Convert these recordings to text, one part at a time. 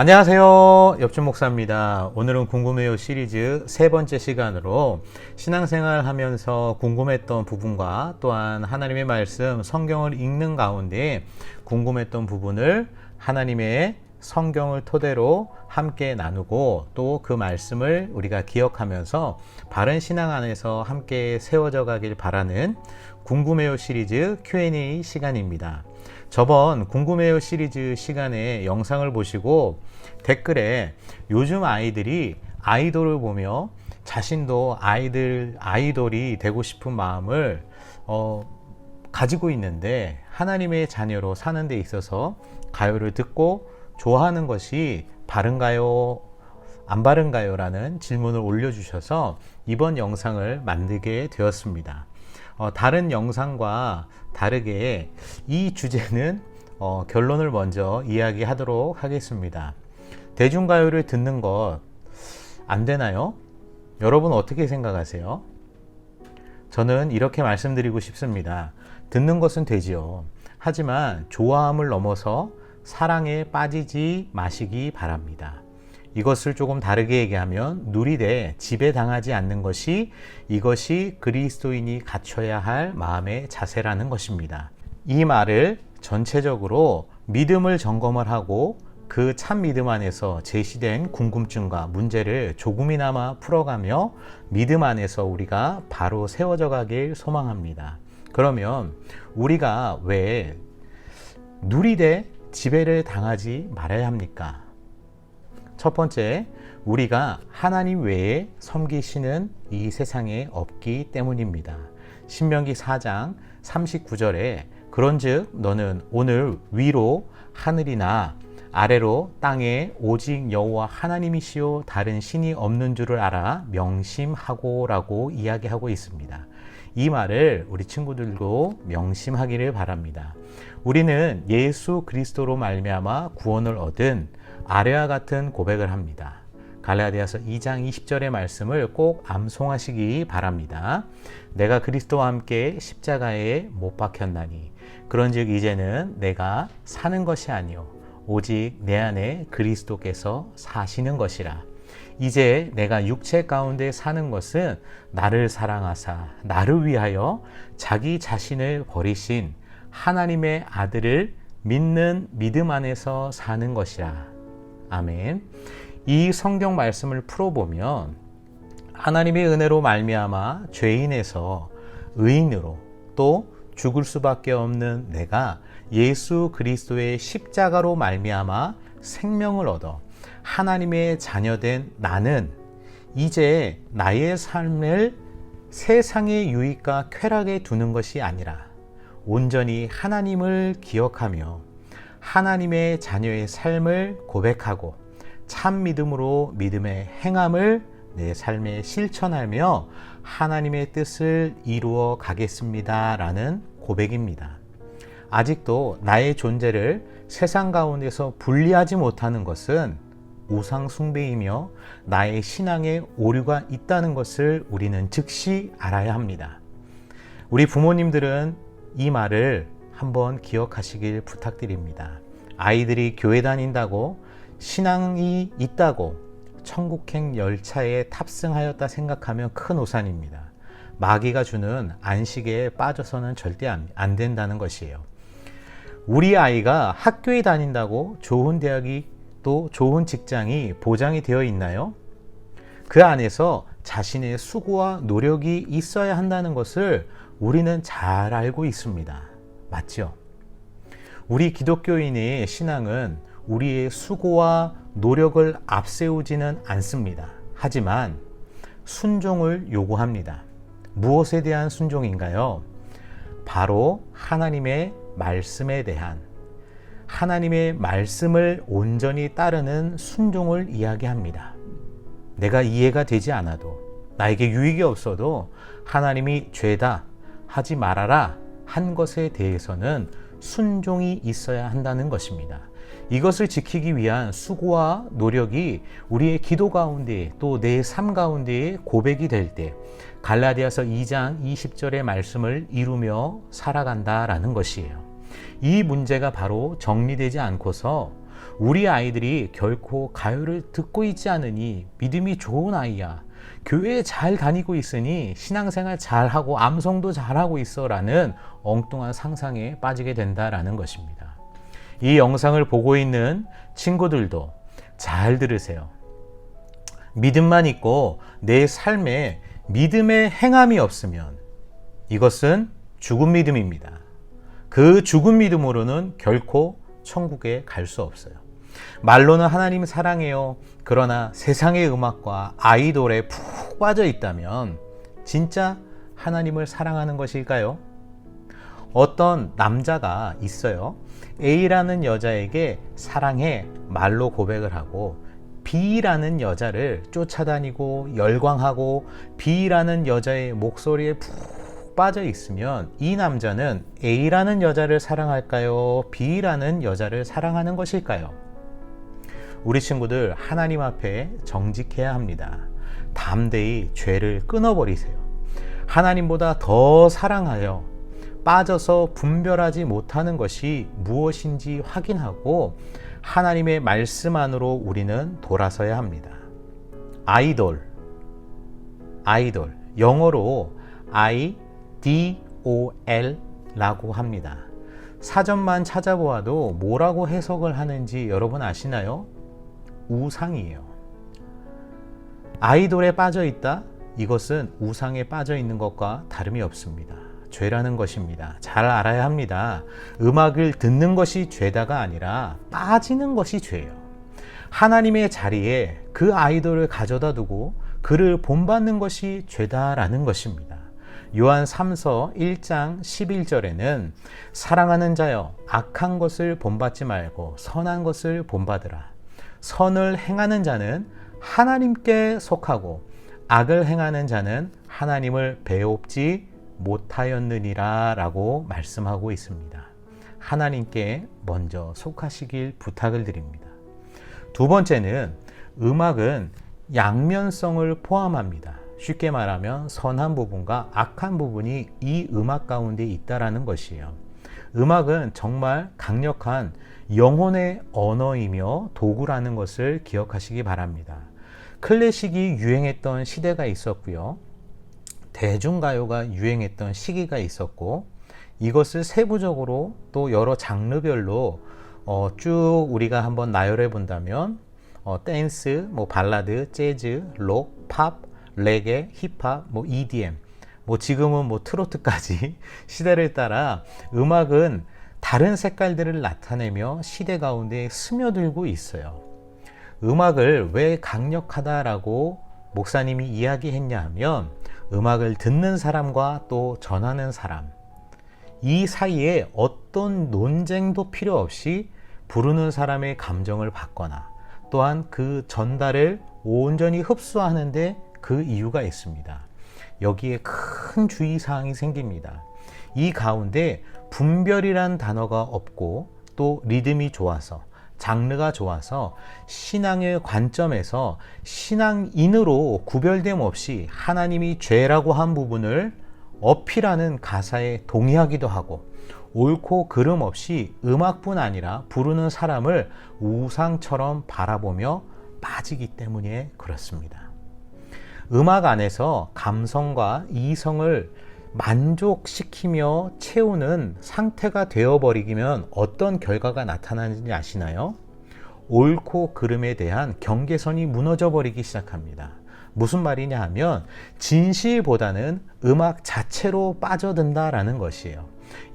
안녕하세요. 옆집 목사입니다. 오늘은 궁금해요 시리즈 세 번째 시간으로 신앙생활 하면서 궁금했던 부분과 또한 하나님의 말씀 성경을 읽는 가운데 궁금했던 부분을 하나님의 성경을 토대로 함께 나누고 또 그 말씀을 우리가 기억하면서 바른 신앙 안에서 함께 세워져 가길 바라는 궁금해요 시리즈 Q&A 시간입니다. 저번 궁금해요 시리즈 시간에 영상을 보시고 댓글에 요즘 아이들이 아이돌을 보며 자신도 아이돌이 되고 싶은 마음을 가지고 있는데 하나님의 자녀로 사는 데 있어서 가요를 듣고 좋아하는 것이 바른가요? 안 바른가요? 라는 질문을 올려주셔서 이번 영상을 만들게 되었습니다. 다른 영상과 다르게 이 주제는 결론을 먼저 이야기하도록 하겠습니다. 대중가요를 듣는 것 안 되나요? 여러분 어떻게 생각하세요? 저는 이렇게 말씀드리고 싶습니다. 듣는 것은 되지요. 하지만 좋아함을 넘어서 사랑에 빠지지 마시기 바랍니다. 이것을 조금 다르게 얘기하면 누리되 지배당하지 않는 것이 이것이 그리스도인이 갖춰야 할 마음의 자세라는 것입니다. 이 말을 전체적으로 믿음을 점검을 하고 그 참 믿음 안에서 제시된 궁금증과 문제를 조금이나마 풀어가며 믿음 안에서 우리가 바로 세워져 가길 소망합니다. 그러면 우리가 왜 누리되 지배를 당하지 말아야 합니까? 첫 번째, 우리가 하나님 외에 섬기시는 이 세상에 없기 때문입니다. 신명기 4장 39절에 그런즉 너는 오늘 위로 하늘이나 아래로 땅에 오직 여호와 하나님이시요 다른 신이 없는 줄을 알아 명심하고 라고 이야기하고 있습니다. 이 말을 우리 친구들도 명심하기를 바랍니다. 우리는 예수 그리스도로 말미암아 구원을 얻은 아래와 같은 고백을 합니다. 갈라디아서 2장 20절의 말씀을 꼭 암송하시기 바랍니다. 내가 그리스도와 함께 십자가에 못 박혔나니 그런즉 이제는 내가 사는 것이 아니요 오직 내 안에 그리스도께서 사시는 것이라. 이제 내가 육체 가운데 사는 것은 나를 사랑하사 나를 위하여 자기 자신을 버리신 하나님의 아들을 믿는 믿음 안에서 사는 것이라. 아멘. 이 성경 말씀을 풀어보면 하나님의 은혜로 말미암아 죄인에서 의인으로 또 죽을 수밖에 없는 내가 예수 그리스도의 십자가로 말미암아 생명을 얻어 하나님의 자녀된 나는 이제 나의 삶을 세상의 유익과 쾌락에 두는 것이 아니라 온전히 하나님을 기억하며 하나님의 자녀의 삶을 고백하고 참 믿음으로 믿음의 행함을 내 삶에 실천하며 하나님의 뜻을 이루어 가겠습니다 라는 고백입니다. 아직도 나의 존재를 세상 가운데서 분리하지 못하는 것은 우상 숭배이며 나의 신앙에 오류가 있다는 것을 우리는 즉시 알아야 합니다. 우리 부모님들은 이 말을 한번 기억하시길 부탁드립니다. 아이들이 교회 다닌다고 신앙이 있다고 천국행 열차에 탑승하였다 생각하면 큰 오산입니다. 마귀가 주는 안식에 빠져서는 절대 안 된다는 것이에요. 우리 아이가 학교에 다닌다고 좋은 대학이 또 좋은 직장이 보장이 되어 있나요? 그 안에서 자신의 수고와 노력이 있어야 한다는 것을 우리는 잘 알고 있습니다. 맞죠? 우리 기독교인의 신앙은 우리의 수고와 노력을 앞세우지는 않습니다. 하지만 순종을 요구합니다. 무엇에 대한 순종인가요? 바로 하나님의 말씀에 대한 하나님의 말씀을 온전히 따르는 순종을 이야기합니다. 내가 이해가 되지 않아도 나에게 유익이 없어도 하나님이 죄다 하지 말아라 한 것에 대해서는 순종이 있어야 한다는 것입니다. 이것을 지키기 위한 수고와 노력이 우리의 기도 가운데 또 내 삶 가운데에 고백이 될 때 갈라디아서 2장 20절의 말씀을 이루며 살아간다라는 것이에요. 이 문제가 바로 정리되지 않고서 우리 아이들이 결코 가요를 듣고 있지 않으니 믿음이 좋은 아이야. 교회에 잘 다니고 있으니 신앙생활 잘하고 암송도 잘하고 있어 라는 엉뚱한 상상에 빠지게 된다라는 것입니다. 이 영상을 보고 있는 친구들도 잘 들으세요. 믿음만 있고 내 삶에 믿음의 행함이 없으면 이것은 죽은 믿음입니다. 그 죽은 믿음으로는 결코 천국에 갈 수 없어요. 말로는 하나님 사랑해요. 그러나 세상의 음악과 아이돌에 푹 빠져 있다면 진짜 하나님을 사랑하는 것일까요? 어떤 남자가 있어요. A라는 여자에게 사랑해 말로 고백을 하고 B라는 여자를 쫓아다니고 열광하고 B라는 여자의 목소리에 푹 빠져 있으면 이 남자는 A라는 여자를 사랑할까요? B라는 여자를 사랑하는 것일까요? 우리 친구들 하나님 앞에 정직해야 합니다. 담대히 죄를 끊어버리세요. 하나님보다 더 사랑하여 빠져서 분별하지 못하는 것이 무엇인지 확인하고 하나님의 말씀 안으로 우리는 돌아서야 합니다. 아이돌, 영어로 IDOL 라고 합니다. 사전만 찾아보아도 뭐라고 해석을 하는지 여러분 아시나요? 우상이에요. 아이돌에 빠져 있다? 이것은 우상에 빠져 있는 것과 다름이 없습니다. 죄라는 것입니다. 잘 알아야 합니다. 음악을 듣는 것이 죄다가 아니라 빠지는 것이 죄예요. 하나님의 자리에 그 아이돌을 가져다 두고 그를 본받는 것이 죄다라는 것입니다. 요한 3서 1장 11절에는 사랑하는 자여 악한 것을 본받지 말고 선한 것을 본받으라. 선을 행하는 자는 하나님께 속하고 악을 행하는 자는 하나님을 배웁지 못하였느니라 라고 말씀하고 있습니다. 하나님께 먼저 속하시길 부탁을 드립니다. 두 번째는 음악은 양면성을 포함합니다. 쉽게 말하면 선한 부분과 악한 부분이 이 음악 가운데 있다라는 것이에요. 음악은 정말 강력한 영혼의 언어이며 도구라는 것을 기억하시기 바랍니다. 클래식이 유행했던 시대가 있었고요. 대중가요가 유행했던 시기가 있었고 이것을 세부적으로 또 여러 장르별로 쭉 우리가 한번 나열해 본다면 댄스, 발라드, 재즈, 록, 팝, 레게, 힙합, EDM 지금은 트로트까지 시대를 따라 음악은 다른 색깔들을 나타내며 시대 가운데 스며들고 있어요. 음악을 왜 강력하다라고 목사님이 이야기했냐 하면 음악을 듣는 사람과 또 전하는 사람 이 사이에 어떤 논쟁도 필요 없이 부르는 사람의 감정을 받거나 또한 그 전달을 온전히 흡수하는데 그 이유가 있습니다. 여기에 큰 주의사항이 생깁니다. 이 가운데 분별이란 단어가 없고 또 리듬이 좋아서 장르가 좋아서 신앙의 관점에서 신앙인으로 구별됨 없이 하나님이 죄라고 한 부분을 어필하는 가사에 동의하기도 하고 옳고 그름 없이 음악뿐 아니라 부르는 사람을 우상처럼 바라보며 빠지기 때문에 그렇습니다. 음악 안에서 감성과 이성을 만족시키며 채우는 상태가 되어버리면 어떤 결과가 나타나는지 아시나요? 옳고 그름에 대한 경계선이 무너져 버리기 시작합니다. 무슨 말이냐 하면 진실보다는 음악 자체로 빠져든다라는 것이에요.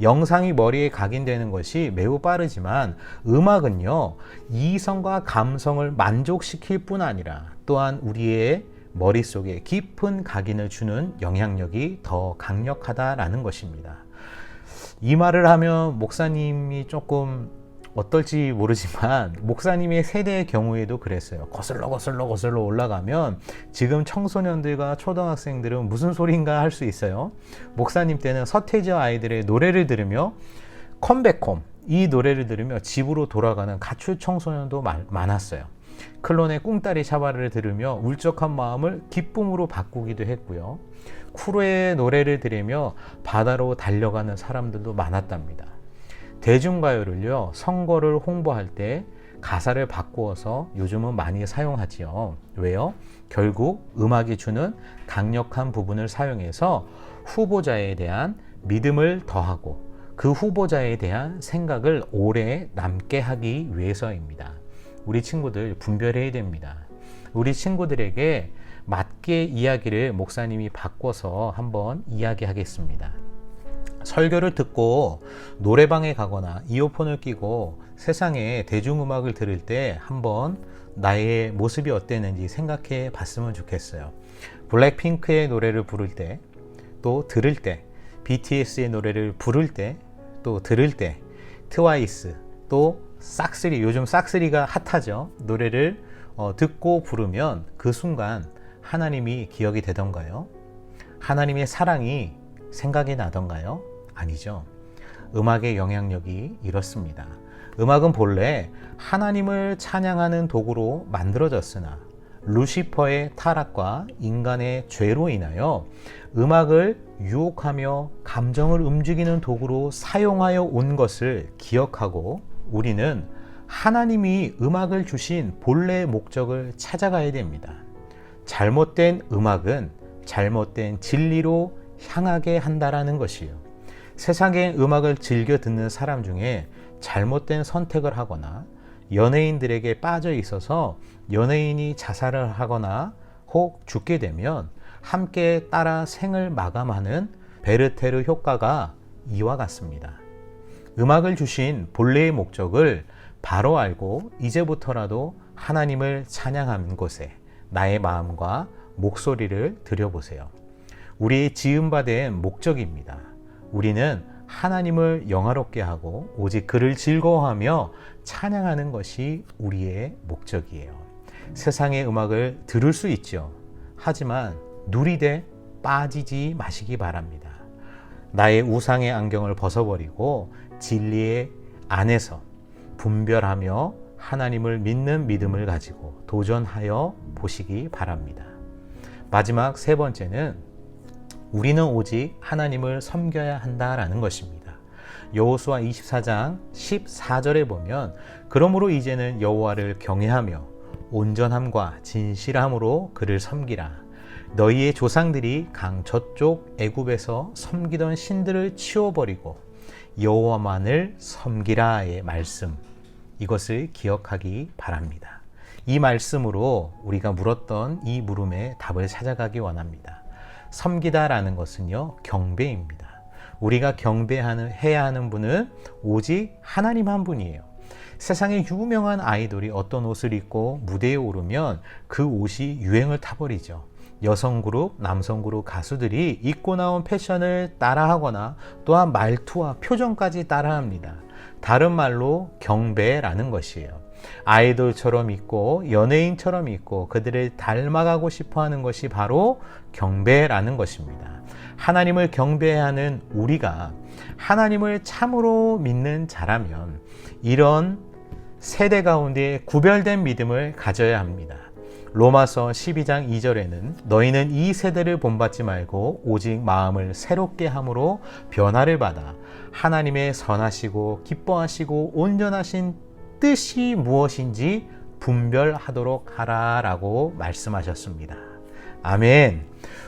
영상이 머리에 각인되는 것이 매우 빠르지만 음악은요 이성과 감성을 만족시킬 뿐 아니라 또한 우리의 머릿속에 깊은 각인을 주는 영향력이 더 강력하다라는 것입니다. 이 말을 하면 목사님이 조금 어떨지 모르지만 목사님의 세대의 경우에도 그랬어요. 거슬러 올라가면 지금 청소년들과 초등학생들은 무슨 소리인가 할 수 있어요. 목사님 때는 서태지와 아이들의 노래를 들으며 컴백홈 이 노래를 들으며 집으로 돌아가는 가출 청소년도 많았어요. 클론의 꿍따리 샤바를 들으며 울적한 마음을 기쁨으로 바꾸기도 했고요. 쿠르의 노래를 들으며 바다로 달려가는 사람들도 많았답니다. 대중가요를요 선거를 홍보할 때 가사를 바꾸어서 요즘은 많이 사용하지요. 왜요? 결국 음악이 주는 강력한 부분을 사용해서 후보자에 대한 믿음을 더하고 그 후보자에 대한 생각을 오래 남게 하기 위해서입니다. 우리 친구들 분별해야 됩니다. 우리 친구들에게 맞게 이야기를 목사님이 바꿔서 한번 이야기하겠습니다. 설교를 듣고 노래방에 가거나 이어폰을 끼고 세상에 대중음악을 들을 때 한번 나의 모습이 어땠는지 생각해 봤으면 좋겠어요. 블랙핑크의 노래를 부를 때, 또 들을 때, BTS의 노래를 부를 때, 또 들을 때, 트와이스, 또 싹쓰리, 요즘 싹쓰리가 핫하죠. 노래를 듣고 부르면 그 순간 하나님이 기억이 되던가요? 하나님의 사랑이 생각이 나던가요? 아니죠. 음악의 영향력이 이렇습니다. 음악은 본래 하나님을 찬양하는 도구로 만들어졌으나 루시퍼의 타락과 인간의 죄로 인하여 음악을 유혹하며 감정을 움직이는 도구로 사용하여 온 것을 기억하고 우리는 하나님이 음악을 주신 본래의 목적을 찾아가야 됩니다. 잘못된 음악은 잘못된 진리로 향하게 한다라는 것이요. 세상의 음악을 즐겨 듣는 사람 중에 잘못된 선택을 하거나 연예인들에게 빠져 있어서 연예인이 자살을 하거나 혹 죽게 되면 함께 따라 생을 마감하는 베르테르 효과가 이와 같습니다. 음악을 주신 본래의 목적을 바로 알고 이제부터라도 하나님을 찬양하는 곳에 나의 마음과 목소리를 들여보세요. 우리의 지음받은 목적입니다. 우리는 하나님을 영화롭게 하고 오직 그를 즐거워하며 찬양하는 것이 우리의 목적이에요. 세상의 음악을 들을 수 있죠. 하지만 누리되 빠지지 마시기 바랍니다. 나의 우상의 안경을 벗어버리고 진리의 안에서 분별하며 하나님을 믿는 믿음을 가지고 도전하여 보시기 바랍니다. 마지막 세 번째는 우리는 오직 하나님을 섬겨야 한다라는 것입니다. 여호수아 24장 14절에 보면 그러므로 이제는 여호와를 경외하며 온전함과 진실함으로 그를 섬기라. 너희의 조상들이 강 저쪽 애굽에서 섬기던 신들을 치워버리고 여호와만을 섬기라의 말씀, 이것을 기억하기 바랍니다. 이 말씀으로 우리가 물었던 이 물음에 답을 찾아가기 원합니다. 섬기다라는 것은요, 경배입니다. 우리가 해야 하는 분은 오직 하나님 한 분이에요. 세상에 유명한 아이돌이 어떤 옷을 입고 무대에 오르면 그 옷이 유행을 타버리죠. 여성 그룹, 남성 그룹 가수들이 입고 나온 패션을 따라하거나 또한 말투와 표정까지 따라합니다. 다른 말로 경배라는 것이에요. 아이돌처럼 있고 연예인처럼 있고 그들을 닮아가고 싶어하는 것이 바로 경배라는 것입니다. 하나님을 경배하는 우리가 하나님을 참으로 믿는 자라면 이런 세대 가운데 구별된 믿음을 가져야 합니다. 로마서 12장 2절에는 너희는 이 세대를 본받지 말고 오직 마음을 새롭게 함으로 변화를 받아 하나님의 선하시고 기뻐하시고 온전하신 뜻이 무엇인지 분별하도록 하라라고 말씀하셨습니다. 아멘.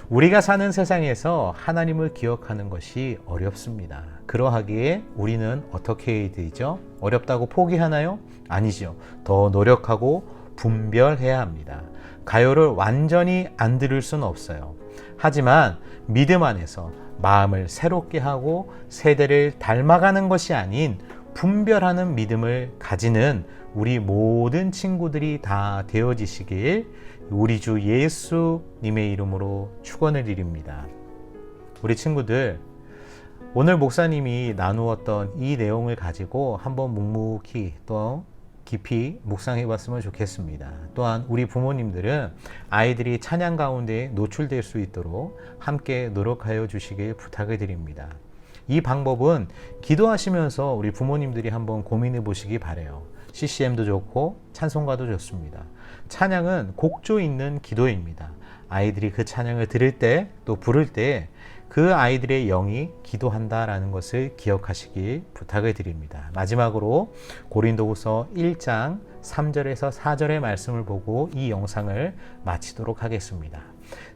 우리가 사는 세상에서 하나님을 기억하는 것이 어렵습니다. 그러하기에 우리는 어떻게 해야 되죠? 어렵다고 포기하나요? 아니죠. 더 노력하고 분별해야 합니다. 가요를 완전히 안 들을 수는 없어요. 하지만 믿음 안에서 마음을 새롭게 하고 세대를 닮아가는 것이 아닌 분별하는 믿음을 가지는 우리 모든 친구들이 다 되어지시길 우리 주 예수님의 이름으로 축원을 드립니다. 우리 친구들, 오늘 목사님이 나누었던 이 내용을 가지고 한번 묵묵히 또 깊이 묵상해 봤으면 좋겠습니다. 또한 우리 부모님들은 아이들이 찬양 가운데 노출될 수 있도록 함께 노력하여 주시길 부탁을 드립니다. 이 방법은 기도하시면서 우리 부모님들이 한번 고민해 보시기 바래요. CCM도 좋고 찬송가도 좋습니다. 찬양은 곡조 있는 기도입니다. 아이들이 그 찬양을 들을 때 또 부를 때 그 아이들의 영이 기도한다라는 것을 기억하시길 부탁을 드립니다. 마지막으로 고린도후서 1장 3절에서 4절의 말씀을 보고 이 영상을 마치도록 하겠습니다.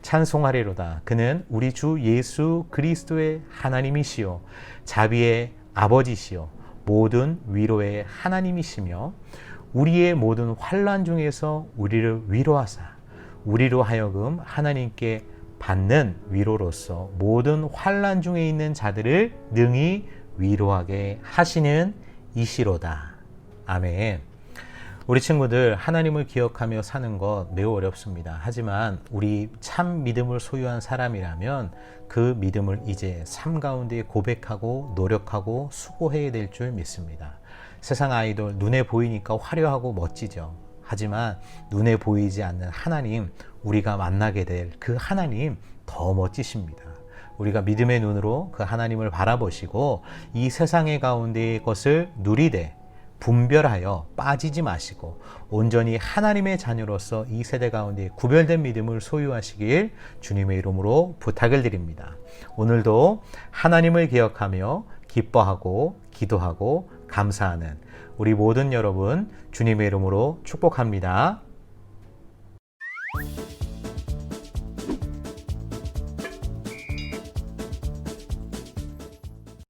찬송하리로다. 그는 우리 주 예수 그리스도의 하나님이시요 자비의 아버지시요 모든 위로의 하나님이시며 우리의 모든 환난 중에서 우리를 위로하사 우리로 하여금 하나님께 받는 위로로서 모든 환난 중에 있는 자들을 능히 위로하게 하시는 이시로다. 아멘. 우리 친구들, 하나님을 기억하며 사는 것 매우 어렵습니다. 하지만 우리 참 믿음을 소유한 사람이라면 그 믿음을 이제 삶 가운데 고백하고 노력하고 수고해야 될 줄 믿습니다. 세상 아이돌 눈에 보이니까 화려하고 멋지죠. 하지만 눈에 보이지 않는 하나님, 우리가 만나게 될 그 하나님 더 멋지십니다. 우리가 믿음의 눈으로 그 하나님을 바라보시고 이 세상의 가운데의 것을 누리되 분별하여 빠지지 마시고 온전히 하나님의 자녀로서 이 세대 가운데 구별된 믿음을 소유하시길 주님의 이름으로 부탁을 드립니다. 오늘도 하나님을 기억하며 기뻐하고 기도하고 감사하는 우리 모든 여러분 주님의 이름으로 축복합니다.